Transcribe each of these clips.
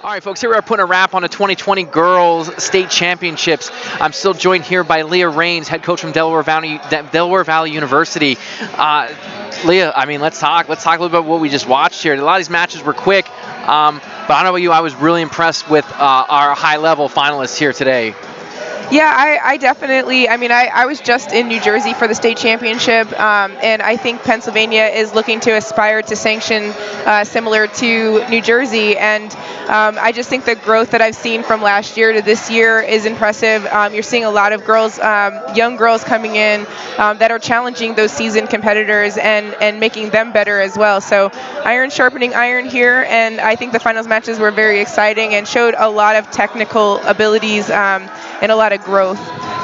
All right, folks, here we are putting a wrap on the 2020 Girls State Championships. I'm still joined here by Leigh Jaynes, head coach from Delaware Valley University. Leigh, I mean, let's talk a little bit about what we just watched here. A lot of these matches were quick, but I don't know about you, I was really impressed with our high-level finalists here today. Yeah, I definitely, I was just in New Jersey for the state championship, and I think Pennsylvania is looking to aspire to sanction similar to New Jersey, and I just think the growth that I've seen from last year to this year is impressive. You're seeing a lot of girls, young girls coming in that are challenging those seasoned competitors and making them better as well. So iron sharpening iron here, and I think the finals matches were very exciting and showed a lot of technical abilities and a lot of growth.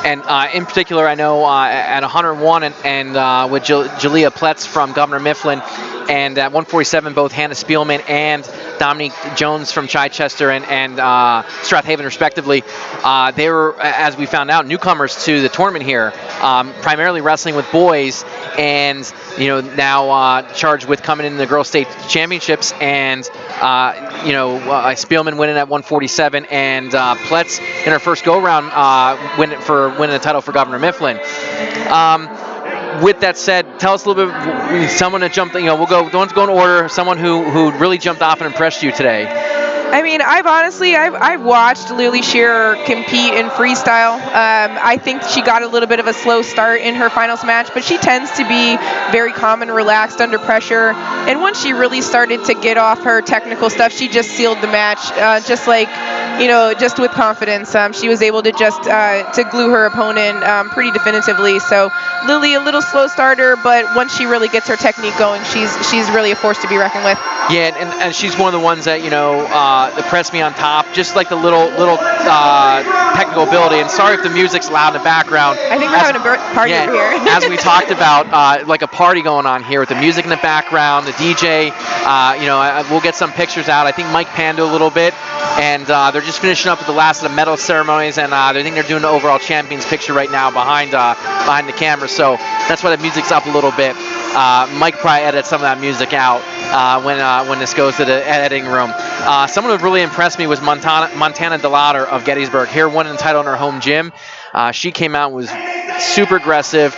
And in particular, I know at 101 and with Jalea Pletz from Governor Mifflin, and at 147, both Hannah Spielman and Dominique Jones from Chichester and Strathaven, respectively, they were, as we found out, newcomers to the tournament here, primarily wrestling with boys, and now charged with coming in the Girls State Championships, and Spielman winning at 147, and Pletz in her first go-round winning the title for Governor Mifflin. With that said, tell us a little bit, someone that jumped, we'll go in order, someone who really jumped off and impressed you today. I mean, I've watched Lily Shearer compete in freestyle. I think she got a little bit of a slow start in her finals match, but she tends to be very calm and relaxed under pressure. And once she really started to get off her technical stuff, she just sealed the match, just with confidence. She was able to just to glue her opponent pretty definitively. So Lily, a little slow starter, but once she really gets her technique going, she's really a force to be reckoned with. Yeah, and she's one of the ones that that pressed me on top, just like the little technical ability. And sorry if the music's loud in the background. I think we're having a party over here. As we talked about, like a party going on here with the music in the background, the DJ. We'll get some pictures out. I think Mike panned a little bit, and they're just finishing up with the last of the medal ceremonies, and I think they're doing the overall champions picture right now behind the camera. So that's why the music's up a little bit. Mike probably edit some of that music out when this goes to the editing room. Someone who really impressed me was Montana Delaughter of Gettysburg. Here, won the title in her home gym. She came out and was super aggressive.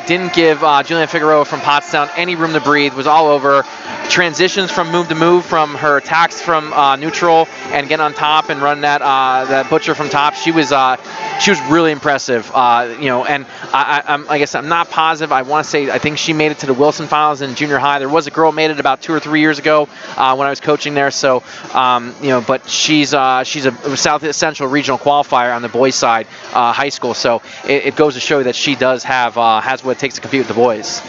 Didn't give Julian Figueroa from Pottstown any room to breathe. Was all over. Transitions from move to move, from her attacks from neutral and get on top and run that butcher from top. She was really impressive. And I guess I'm not positive. I want to say I think she made it to the Wilson finals in junior high. There was a girl made it about 2 or 3 years ago when I was coaching there. So but she's a South Central regional qualifier on the boys side, high school. So it goes to show that she does has what it takes to compete with the boys.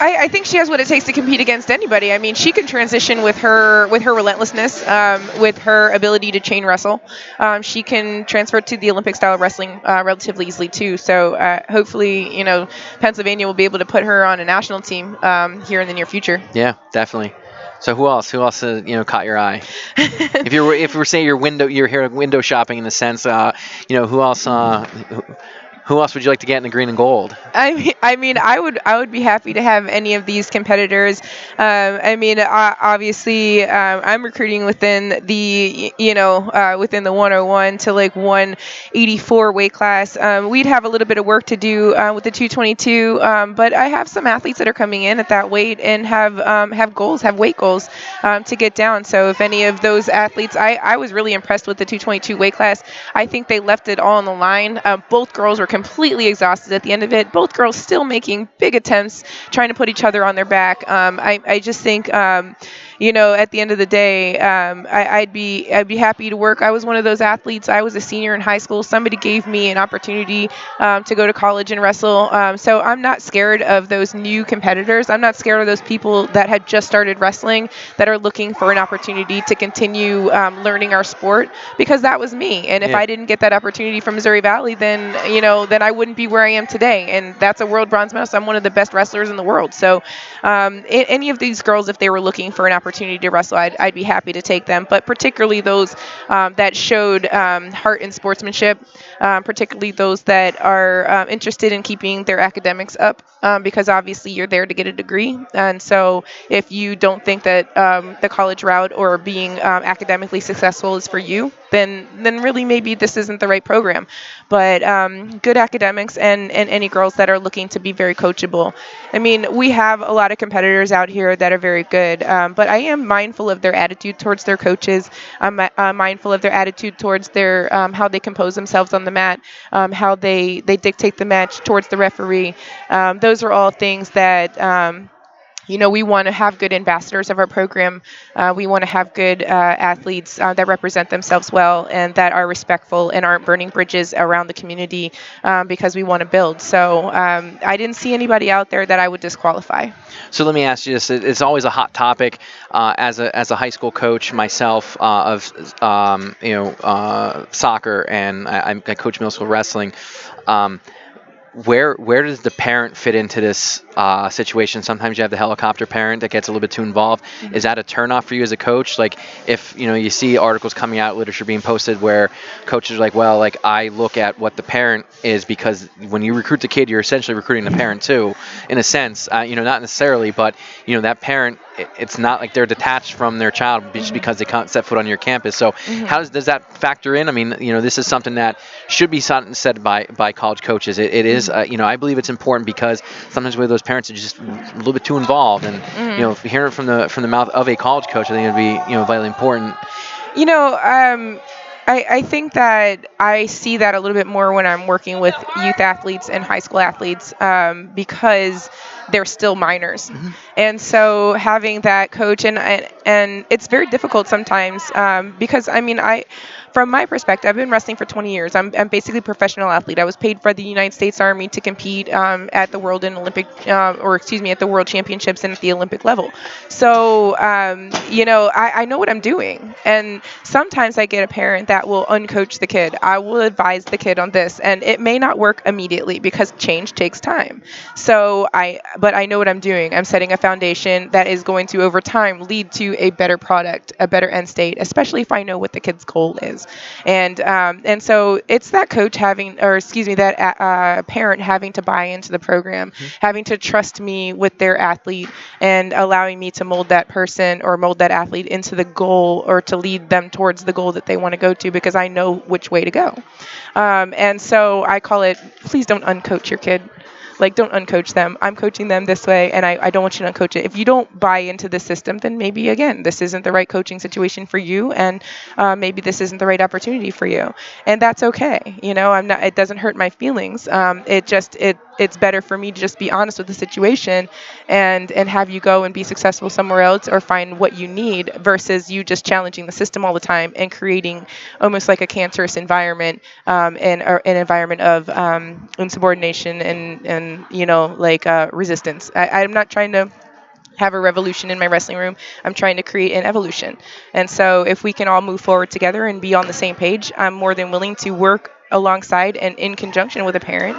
I think she has what it takes to compete against anybody. I mean, she can transition with her relentlessness, with her ability to chain wrestle. She can transfer to the Olympic style of wrestling relatively easily too. So hopefully, Pennsylvania will be able to put her on a national team here in the near future. Yeah, definitely. So who else caught your eye? if we're saying you're here window shopping in a sense, who else would you like to get in the green and gold? I would be happy to have any of these competitors. Obviously, I'm recruiting within the within the 101 to like 184 weight class. We'd have a little bit of work to do with the 222, but I have some athletes that are coming in at that weight and have weight goals to get down. So if any of those athletes, I was really impressed with the 222 weight class. I think they left it all on the line. Both girls were completely exhausted at the end of it. Both girls still making big attempts, trying to put each other on their back. I just think, at the end of the day, I'd be happy to work. I was one of those athletes. I was a senior in high school. Somebody gave me an opportunity to go to college and wrestle. So I'm not scared of those new competitors. I'm not scared of those people that had just started wrestling that are looking for an opportunity to continue learning our sport, because that was me. And if I didn't get that opportunity from Missouri Valley, then then I wouldn't be where I am today. And that's a world bronze medal. So I'm one of the best wrestlers in the world. So any of these girls, if they were looking for an opportunity to wrestle, I'd be happy to take them. But particularly those that showed heart and sportsmanship, particularly those that are interested in keeping their academics up, because obviously you're there to get a degree. And so if you don't think that the college route or being academically successful is for you, then really maybe this isn't the right program. But good academics and any girls that are looking to be very coachable. I mean, we have a lot of competitors out here that are very good, but I am mindful of their attitude towards their coaches. I'm mindful of their attitude towards their how they compose themselves on the mat, how they dictate the match towards the referee. Those are all things that we want to have good ambassadors of our program. We want to have good athletes that represent themselves well and that are respectful and aren't burning bridges around the community, because we want to build. So I didn't see anybody out there that I would disqualify. So let me ask you this: it's always a hot topic as a high school coach myself of soccer, and I coach middle school wrestling. Where does the parent fit into this situation? Sometimes you have the helicopter parent that gets a little bit too involved. Mm-hmm. Is that a turnoff for you as a coach? Like if you see articles coming out, literature being posted where coaches are like, well, like I look at what the parent is, because when you recruit the kid, you're essentially recruiting the parent too, in a sense. Not necessarily, but that parent, it's not like they're detached from their child just because they can't set foot on your campus. So how does that factor in? I mean, this is something that should be said by college coaches. It is, I believe it's important, because sometimes with those parents are just a little bit too involved, and if you hear it from the mouth of a college coach, I think it'd be vitally important. I think that I see that a little bit more when I'm working with youth athletes and high school athletes, because they're still minors. Mm-hmm. And so having that coach, and it's very difficult sometimes, because from my perspective, I've been wrestling for 20 years. I'm basically a professional athlete. I was paid by the United States Army to compete at the World at the World Championships and at the Olympic level. So, I know what I'm doing. And sometimes I get a parent that will uncoach the kid. I will advise the kid on this, and it may not work immediately because change takes time. So but I know what I'm doing. I'm setting a foundation that is going to, over time, lead to a better product, a better end state, especially if I know what the kid's goal is. And so it's that coach that parent having to buy into the program, having to trust me with their athlete, and allowing me to mold that person or mold that athlete into the goal, or to lead them towards the goal that they want to go to, because I know which way to go. And so I call it, please don't uncoach your kid. Like, don't uncoach them. I'm coaching them this way, and I don't want you to uncoach it. If you don't buy into the system, then maybe, again, this isn't the right coaching situation for you, and maybe this isn't the right opportunity for you. And that's okay. It doesn't hurt my feelings. It's better for me to just be honest with the situation and have you go and be successful somewhere else, or find what you need, versus you just challenging the system all the time and creating almost like a cancerous environment, and an environment of insubordination and resistance. I'm not trying to have a revolution in my wrestling room. I'm trying to create an evolution. And so if we can all move forward together and be on the same page, I'm more than willing to work alongside and in conjunction with a parent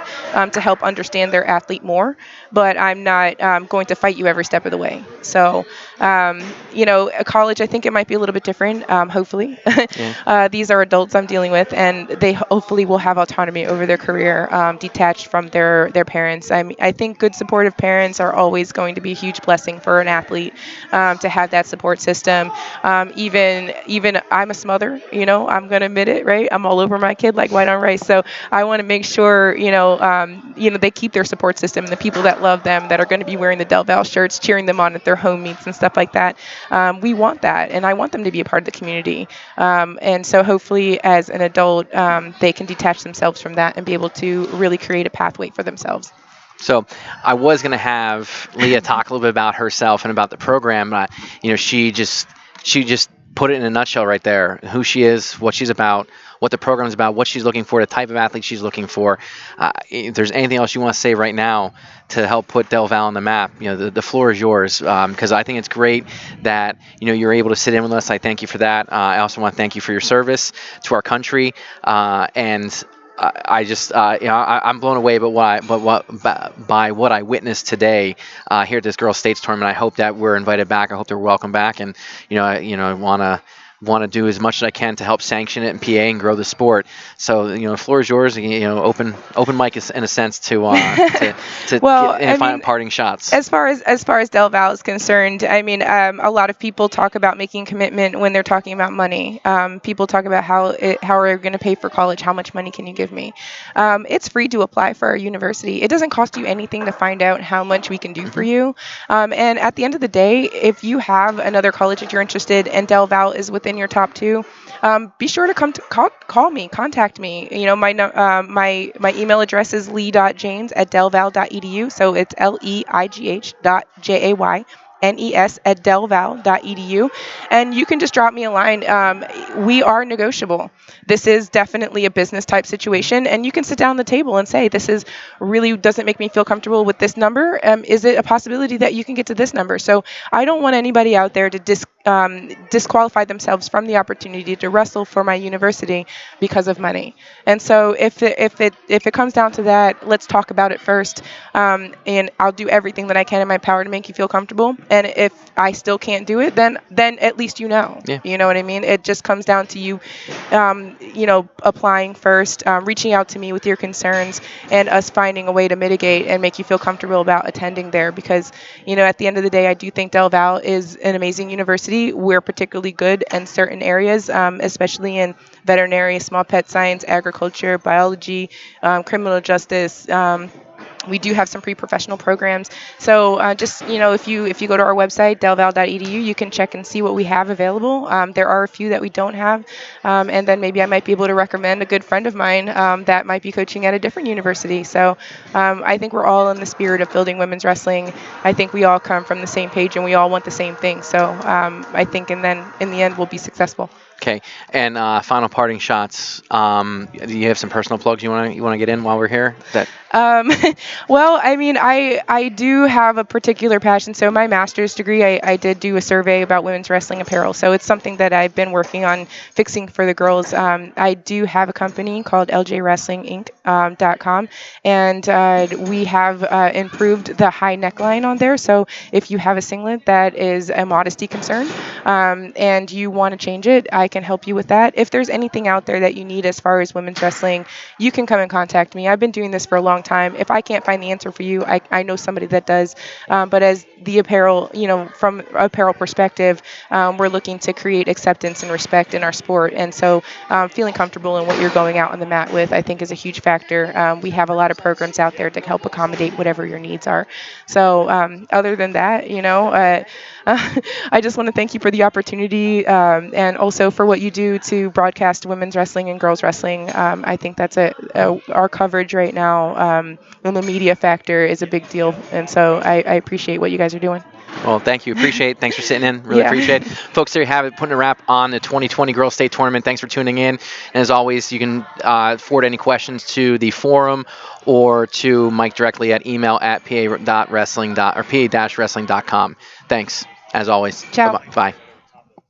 to help understand their athlete more. But I'm not going to fight you every step of the way. So, a college, I think it might be a little bit different, hopefully. Yeah. These are adults I'm dealing with, and they hopefully will have autonomy over their career, detached from their parents. I think good supportive parents are always going to be a huge blessing for an athlete, to have that support system. Even I'm a smother, I'm going to admit it, right? I'm all over my kid like white on rice. So I want to make sure, they keep their support system, and the people that love them, that are going to be wearing the Del Val shirts, cheering them on at their home meets and stuff like that. We want that, and I want them to be a part of the community. And so hopefully as an adult, they can detach themselves from that and be able to really create a pathway for themselves. So I was going to have Leah talk a little bit about herself and about the program. She just put it in a nutshell right there: who she is, what she's about, what the program is about, what she's looking for, the type of athlete she's looking for. If there's anything else you want to say right now to help put Del Val on the map, the floor is yours, because I think it's great that you're able to sit in with us. I thank you for that. I also want to thank you for your service to our country, and I just, I'm blown away by what I witnessed today here at this Girls States tournament. I hope that we're invited back. I hope they're welcome back, and I want to do as much as I can to help sanction it in PA and grow the sport. So the floor is yours. Open mic is in a sense to Well, get any final parting shots. As far as Del Val is concerned, a lot of people talk about making commitment when they're talking about money. People talk about how are we going to pay for college? How much money can you give me? It's free to apply for our university. It doesn't cost you anything to find out how much we can do for you. And at the end of the day, if you have another college that you're interested in, and Del Val is within your top 2, be sure to call me, contact me. My email address is leigh.jaynes@delval.edu. So it's leigh.jaynes@delval.edu, and you can just drop me a line. We are negotiable. This is definitely a business type situation, and you can sit down at the table and say, this is really doesn't make me feel comfortable with this number. Is it a possibility that you can get to this number? So I don't want anybody out there to disqualify themselves from the opportunity to wrestle for my university because of money. And so if it comes down to that, let's talk about it first. And I'll do everything that I can in my power to make you feel comfortable. And if I still can't do it, then at least Yeah. You know what I mean? It just comes down to you, applying first, reaching out to me with your concerns, and us finding a way to mitigate and make you feel comfortable about attending there. Because, at the end of the day, I do think Del Val is an amazing university. We're particularly good in certain areas, especially in veterinary, small pet science, agriculture, biology, criminal justice. We do have some pre-professional programs. So if you go to our website, delval.edu, you can check and see what we have available. There are a few that we don't have. And then maybe I might be able to recommend a good friend of mine that might be coaching at a different university. So I think we're all in the spirit of building women's wrestling. I think we all come from the same page and we all want the same thing. So I think in the end we'll be successful. Okay, and final parting shots. Do you have some personal plugs you want to get in while we're here? Well, I do have a particular passion. So my master's degree, I did do a survey about women's wrestling apparel. So it's something that I've been working on fixing for the girls. I do have a company called ljwrestlinginc.com, and we have improved the high neckline on there. So if you have a singlet that is a modesty concern and you want to change it, I can help you with that. If there's anything out there that you need as far as women's wrestling, you can come and contact me. I've been doing this for a long time. If I can't find the answer for you, I know somebody that does. But as the apparel, from apparel perspective, we're looking to create acceptance and respect in our sport. And so feeling comfortable in what you're going out on the mat with, I think, is a huge factor. We have a lot of programs out there to help accommodate whatever your needs are. So other than that, I just want to thank you for the opportunity and also for what you do to broadcast women's wrestling and girls wrestling. I think that's our coverage right now in the media factor is a big deal. And so I appreciate what you guys are doing. Well, thank you. Thanks for sitting in. Really appreciate it. Folks, there you have it, putting a wrap on the 2020 Girls State Tournament. Thanks for tuning in. And as always, you can forward any questions to the forum or to Mike directly at email@pa-wrestling.com. Thanks, as always. Ciao. Bye.